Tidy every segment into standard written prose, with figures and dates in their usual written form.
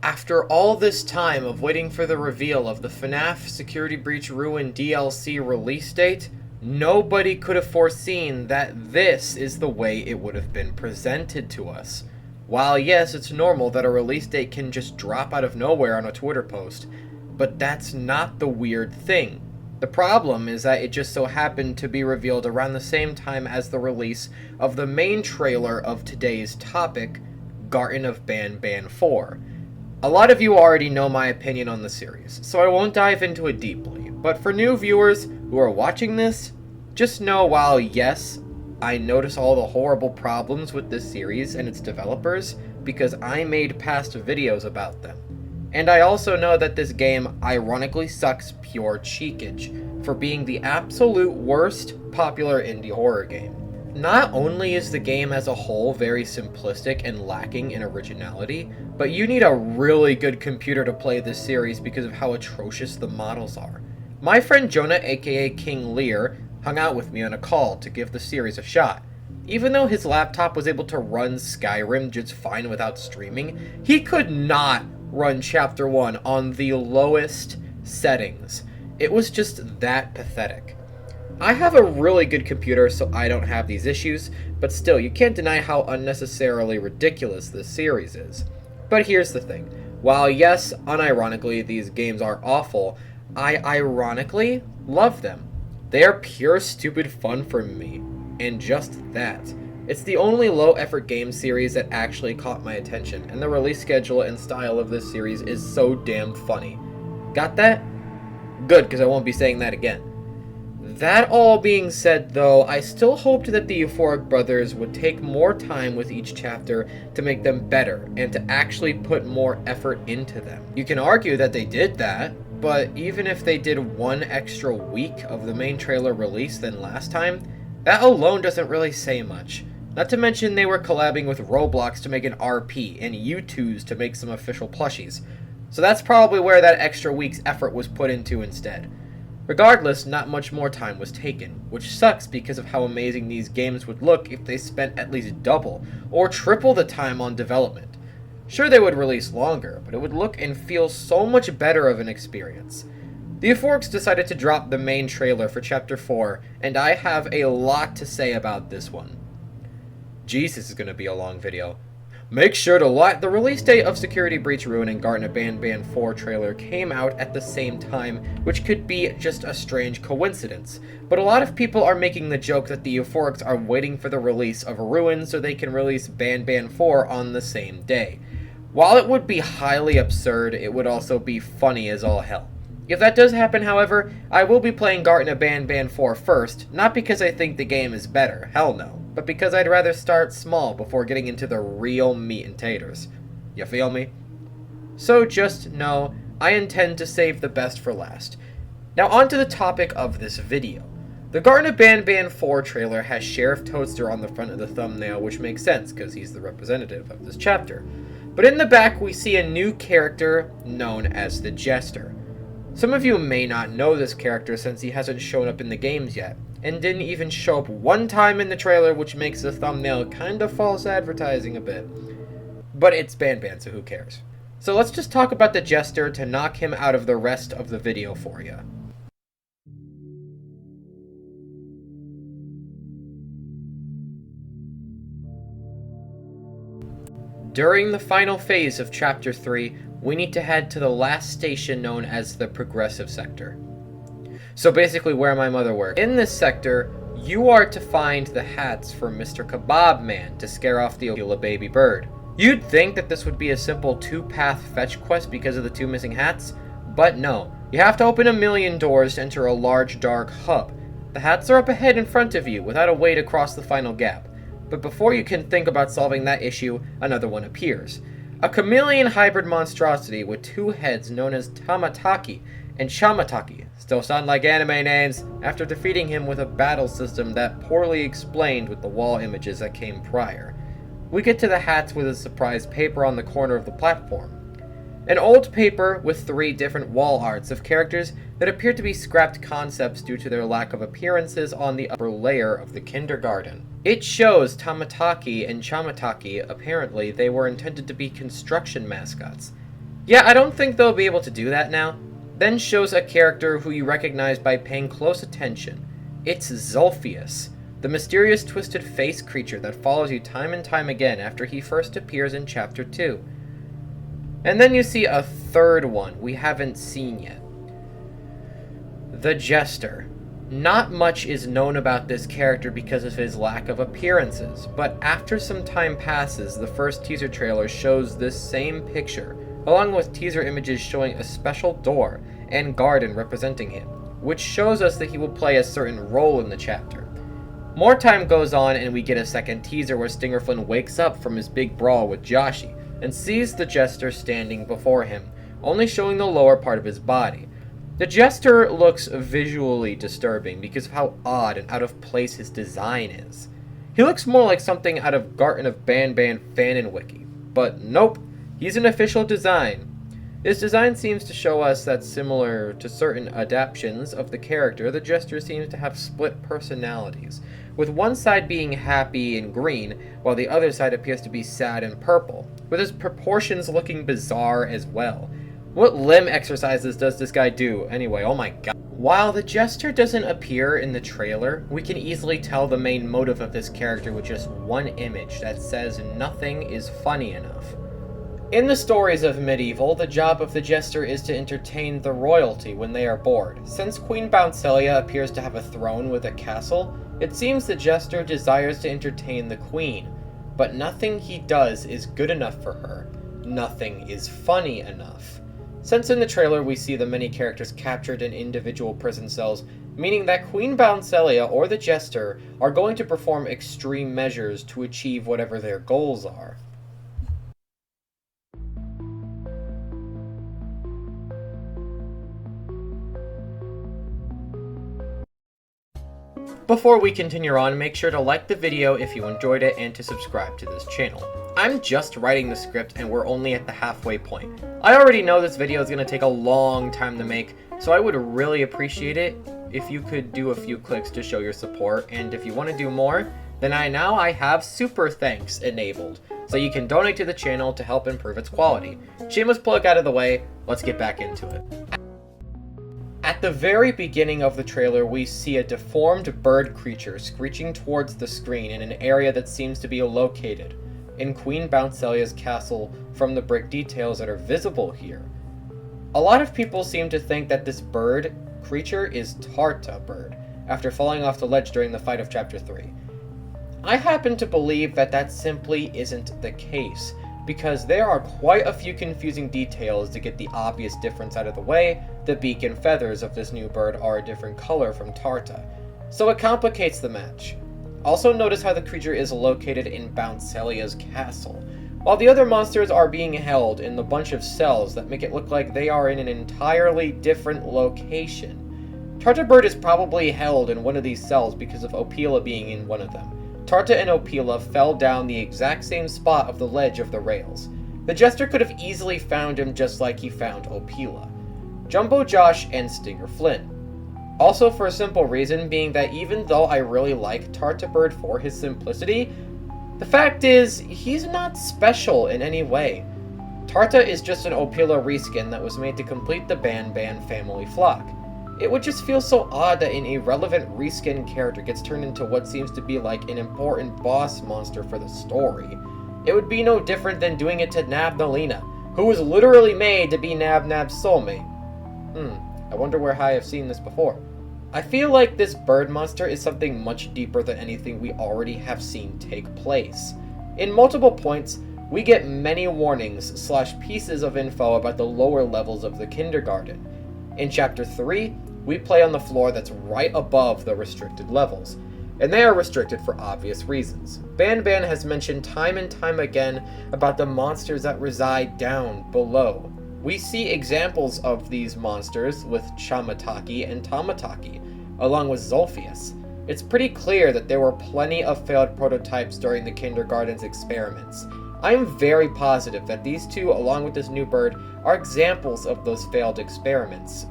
After all this time of waiting for the reveal of the FNAF Security Breach Ruin DLC release date, nobody could have foreseen that this is the way it would have been presented to us. While yes, it's normal that a release date can just drop out of nowhere on a Twitter post, but that's not the weird thing. The problem is that it just so happened to be revealed around the same time as the release of the main trailer of today's topic, Garten of Banban 4. A lot of you already know my opinion on the series, so I won't dive into it deeply, but for new viewers who are watching this, just know while yes, I notice all the horrible problems with this series and its developers because I made past videos about them. And I also know that this game ironically sucks pure cheekage for being the absolute worst popular indie horror game. Not only is the game as a whole very simplistic and lacking in originality, but you need a really good computer to play this series because of how atrocious the models are. My friend Jonah, aka King Lear, hung out with me on a call to give the series a shot. Even though his laptop was able to run Skyrim just fine without streaming, he could not run Chapter 1 on the lowest settings. It was just that pathetic. I have a really good computer, so I don't have these issues, but still, you can't deny how unnecessarily ridiculous this series is. But here's the thing. While yes, unironically, these games are awful, I ironically love them. They are pure stupid fun for me, and just that. It's the only low-effort game series that actually caught my attention, and the release schedule and style of this series is so damn funny. Got that? Good, because I won't be saying that again. That all being said, though, I still hoped that the Euphoric Brothers would take more time with each chapter to make them better, and to actually put more effort into them. You can argue that they did that, but even if they did one extra week of the main trailer release than last time, that alone doesn't really say much. Not to mention they were collabing with Roblox to make an RP, and U2s to make some official plushies. So that's probably where that extra week's effort was put into instead. Regardless, not much more time was taken, which sucks because of how amazing these games would look if they spent at least double or triple the time on development. Sure, they would release longer, but it would look and feel so much better of an experience. The Euphorics decided to drop the main trailer for Chapter 4, and I have a lot to say about this one. Jeez, this is going to be a long video. Make sure to like the release date of Security Breach Ruin and Garten of Banban 4 trailer came out at the same time, which could be just a strange coincidence. But a lot of people are making the joke that the Euphorics are waiting for the release of Ruin so they can release Banban 4 on the same day. While it would be highly absurd, it would also be funny as all hell. If that does happen, however, I will be playing Garten of Banban 4 first, not because I think the game is better, hell no, but because I'd rather start small before getting into the real meat and taters. You feel me? So just know, I intend to save the best for last. Now on to the topic of this video. The Garten of Banban 4 trailer has Sheriff Toadster on the front of the thumbnail, which makes sense because he's the representative of this chapter. But in the back we see a new character known as the Jester. Some of you may not know this character since he hasn't shown up in the games yet, and didn't even show up one time in the trailer, which makes the thumbnail kinda false advertising a bit. But it's Banban, so who cares? So let's just talk about the Jester to knock him out of the rest of the video for you. During the final phase of Chapter 3, we need to head to the last station known as the Progressive Sector. So basically where my mother worked. In this sector, you are to find the hats for Mr. Kebab Man to scare off the Ola baby bird. You'd think that this would be a simple 2-path fetch quest because of the 2 missing hats, but no. You have to open 1,000,000 doors to enter a large dark hub. The hats are up ahead in front of you without a way to cross the final gap. But before you can think about solving that issue, another one appears. A chameleon hybrid monstrosity with 2 heads known as Tamataki and Shamataki still sound like anime names after defeating him with a battle system that poorly explained with the wall images that came prior. We get to the hats with a surprise paper on the corner of the platform. An old paper with 3 different wall arts of characters that appear to be scrapped concepts due to their lack of appearances on the upper layer of the kindergarten. It shows Tamataki and Chamataki, apparently they were intended to be construction mascots. Yeah, I don't think they'll be able to do that now. Then shows a character who you recognize by paying close attention. It's Zolphius, the mysterious twisted face creature that follows you time and time again after he first appears in Chapter 2. And then you see a third one we haven't seen yet. The Jester. Not much is known about this character because of his lack of appearances, but after some time passes, the first teaser trailer shows this same picture, along with teaser images showing a special door and garden representing him, which shows us that he will play a certain role in the chapter. More time goes on and we get a second teaser where Stinger Flynn wakes up from his big brawl with Joshi and sees the Jester standing before him, only showing the lower part of his body. The Jester looks visually disturbing because of how odd and out of place his design is. He looks more like something out of Garten of Banban fanon wiki, but nope, he's an official design. This design seems to show us that similar to certain adaptations of the character, the Jester seems to have split personalities, with one side being happy and green, while the other side appears to be sad and purple, with his proportions looking bizarre as well. What limb exercises does this guy do, anyway? Oh my god. While the Jester doesn't appear in the trailer, we can easily tell the main motive of this character with just one image that says nothing is funny enough. In the stories of Medieval, the job of the Jester is to entertain the royalty when they are bored. Since Queen Bouncelia appears to have a throne with a castle, it seems the Jester desires to entertain the queen, but nothing he does is good enough for her. Nothing is funny enough. Since in the trailer we see the many characters captured in individual prison cells, meaning that Queen Bouncelia or the Jester are going to perform extreme measures to achieve whatever their goals are. Before we continue on, make sure to like the video if you enjoyed it and to subscribe to this channel. I'm just writing the script and we're only at the halfway point. I already know this video is going to take a long time to make, so I would really appreciate it if you could do a few clicks to show your support, and if you want to do more, then I have super thanks enabled, so you can donate to the channel to help improve its quality. Shameless plug out of the way, let's get back into it. At the very beginning of the trailer, we see a deformed bird creature screeching towards the screen in an area that seems to be located in Queen Bouncelia's castle from the brick details that are visible here. A lot of people seem to think that this bird creature is Tarta Bird, after falling off the ledge during the fight of Chapter 3. I happen to believe that that simply isn't the case, because there are quite a few confusing details to get the obvious difference out of the way. The beak and feathers of this new bird are a different color from Tarta, so it complicates the match. Also notice how the creature is located in Bouncelia's castle, while the other monsters are being held in the bunch of cells that make it look like they are in an entirely different location. Tarta Bird is probably held in one of these cells because of Opila being in one of them. Tarta and Opila fell down the exact same spot of the ledge of the rails. The Jester could have easily found him just like he found Opila. Jumbo Josh and Stinger Flynn. Also for a simple reason being that even though I really like Tarta Bird for his simplicity, the fact is, he's not special in any way. Tarta is just an Opila reskin that was made to complete the Banban family flock. It would just feel so odd that an irrelevant reskin character gets turned into what seems to be like an important boss monster for the story. It would be no different than doing it to Nabnalina, who was literally made to be Nabnab's soulmate. I wonder where I have seen this before. I feel like this bird monster is something much deeper than anything we already have seen take place. In multiple points, we get many warnings / pieces of info about the lower levels of the kindergarten. In Chapter 3, we play on the floor that's right above the restricted levels, and they are restricted for obvious reasons. Banban has mentioned time and time again about the monsters that reside down below. We see examples of these monsters with Chamataki and Tamataki, along with Zolphius. It's pretty clear that there were plenty of failed prototypes during the kindergarten's experiments. I am very positive that these two, along with this new bird, are examples of those failed experiments.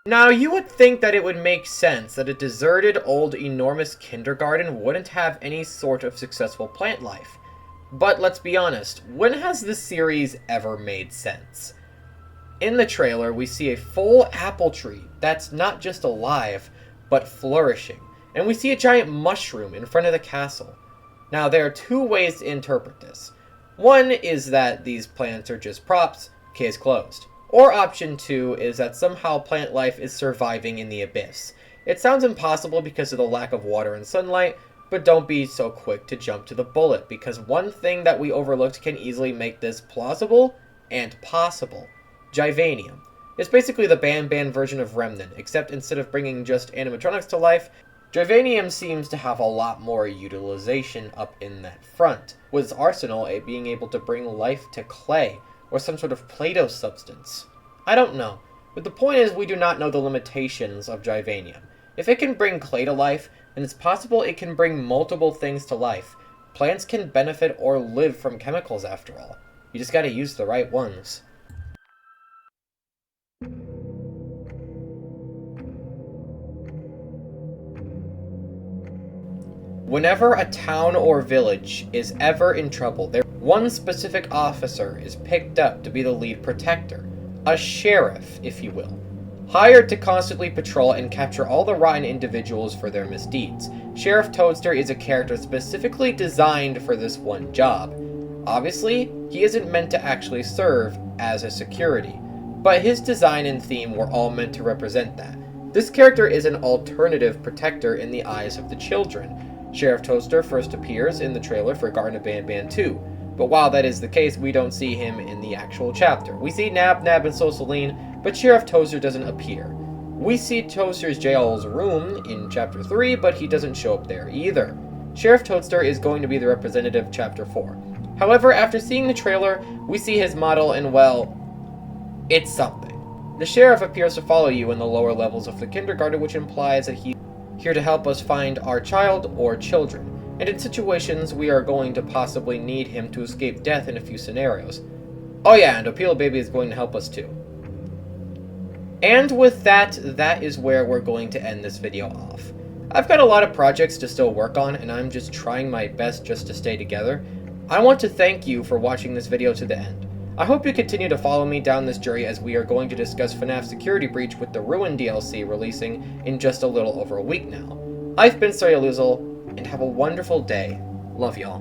Now, you would think that it would make sense that a deserted, old, enormous kindergarten wouldn't have any sort of successful plant life. But let's be honest, when has this series ever made sense? In the trailer, we see a full apple tree that's not just alive, but flourishing. And we see a giant mushroom in front of the castle. Now, there are two ways to interpret this. One is that these plants are just props, case closed. Or option 2 is that somehow plant life is surviving in the abyss. It sounds impossible because of the lack of water and sunlight, but don't be so quick to jump to the bullet, because one thing that we overlooked can easily make this plausible and possible. Givanium. It's basically the Banban version of Remnant, except instead of bringing just animatronics to life, Givanium seems to have a lot more utilization up in that front, with its arsenal being able to bring life to clay, or some sort of Play-Doh substance. I don't know, but the point is we do not know the limitations of Givanium. If it can bring clay to life, then it's possible it can bring multiple things to life. Plants can benefit or live from chemicals after all. You just gotta use the right ones. Whenever a town or village is ever in trouble, one specific officer is picked up to be the lead protector. A sheriff, if you will. Hired to constantly patrol and capture all the rotten individuals for their misdeeds. Sheriff Toadster is a character specifically designed for this one job. Obviously, he isn't meant to actually serve as a security, but his design and theme were all meant to represent that. This character is an alternative protector in the eyes of the children. Sheriff Toadster first appears in the trailer for Garten of Banban 2, but while that is the case, we don't see him in the actual chapter. We see Nab Nab and Sosaline, but Sheriff Toadster doesn't appear. We see Toadster's jail's room in Chapter 3, but he doesn't show up there either. Sheriff Toadster is going to be the representative Chapter 4. However, after seeing the trailer, we see his model and, well, it's something. The sheriff appears to follow you in the lower levels of the kindergarten, which implies that he's here to help us find our child or children, and in situations we are going to possibly need him to escape death in a few scenarios. Oh yeah, and Opila Baby is going to help us too. And with that, that is where we're going to end this video off. I've got a lot of projects to still work on, and I'm just trying my best just to stay together. I want to thank you for watching this video to the end. I hope you continue to follow me down this journey as we are going to discuss FNAF Security Breach with the Ruin DLC releasing in just a little over a week now. I've been BIZZARE, and have a wonderful day. Love y'all.